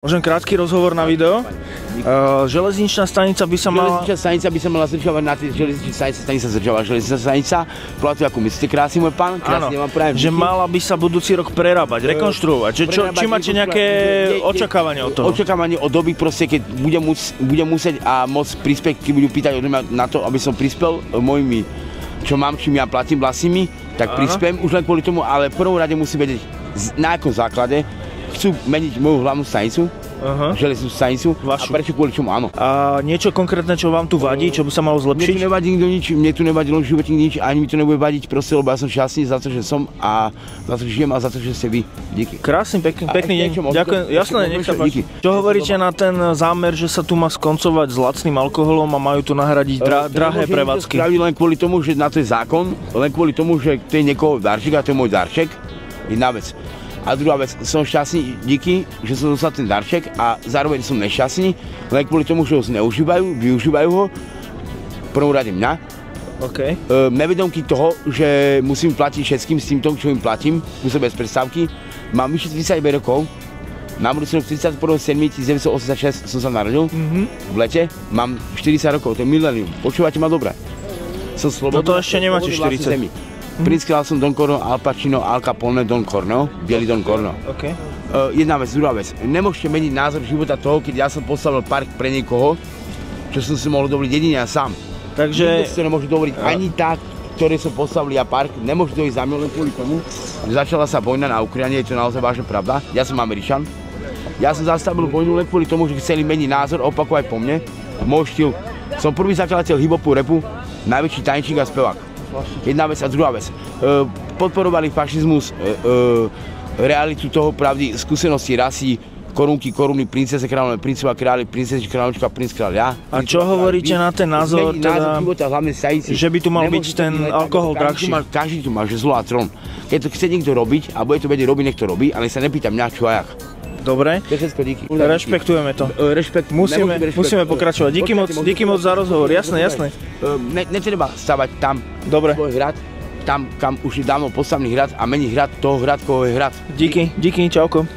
Môžem krátky rozhovor na video. Železničná stanica by sa mala... Železničná stanica by sa mala zdržovať na tej železničnej stanici, sa zdržovala železničná stanica. Plato, ako myslíte, krásny môj pán, krásne vám prajem. Že mala by sa budúci rok prerábať, rekonštruovať. Či máte nejaké očakávanie od toho? Očakávanie od doby, proste, keď budem musieť a môcť prispieť, keď budú pýtať od mňa na to, aby som prispel mojimi, čo mám, čím ja platím vlastnými, tak prispiem už len kvôli tomu, ale v prvom rade musí vedieť, na akom základe chcú meniť moju hlavnú stanicu, železnú stanicu. A prečo kvôli čomu, áno. A niečo konkrétne, čo vám tu vadí, čo by sa malo zlepšiť? Mne tu nevadí nikto nič, mne tu nevadilo v živote nič, ani mi to nebude vadiť, proste, lebo ja som šťastný za to, že som a za to, že žijem a za to, že ste vy. Díky. Krásny, pekný deň. Ďakujem, jasné, nech sa páči. Čo hovoríte na ten zámer, že sa tu má skoncovať s lacným alkoholom a majú tu nahradiť drahé prevádzky? Len kvôli tomu, že na to je zákon, len kvôli tomu, že to je niekoho darček a to je môj darček. Jedna vec. A druhá vec, som šťastný díky, že som dostal ten darček a zároveň som nešťastný, len kvôli tomu, že ho zneužívajú, využívajú ho, v prvom rade mňa. Nevedomky toho, že musím platiť všetkým s týmto, čo im platím, musím bez predstavky. Mám vyše 30 rokov, na budúci rok 31.7.1986 som sa narodil, v lete, mám 40 rokov, to je milénium, počúvate ma dobre. Som slobodný. No to ešte nemáte 40. Princ Kráľ som Don Corleone, Al Pacino, Al Capone, Don Corleone, bielý Don Corleone. Jedna vec, druhá vec. Nemôžete meniť názor života toho, keď ja som postavil park pre niekoho, čo som si mohol dovoliť jedine ja sám. Takže... Nikto si to nemôže dovoliť ani tak, ktoré som postavil ja park, nemôže dojsť za mňa len kvôli tomu, že začala sa vojna na Ukrajine, je to naozaj vážna pravda. Ja som Američan. Ja som zastavil vojnu len kvôli tomu, že chceli meniť názor, opakovať po mne. Môj štýl. Som prvý zakladateľ hip-hopu, rapu, najväčší tanečník a spevák. Jedna vec a druhá vec. Podporovali fašizmus, realitu toho pravdy, skúsenosti rasy, korunky, koruny, princeze, kráľovné, princova, kráľi, princezí, kráľovčka, princ, kráľ, ja. A čo hovoríte na ten názor, teda, že by tu mal byť ten alkohol drahší? Každý tu má, že zlo a trón. Keď to chce niekto robiť a bude to vedieť robiť, nech to robí, ale sa nepýta mňa, čo a jak. Dobre, rešpektujeme to. Musíme pokračovať. Díky moc za rozhovor, jasné. Netreba stavať tam svoj hrad, tam, kam už je dávno postavený hrad a meniť hrad toho hrad, koho je hrad. Díky, čauko.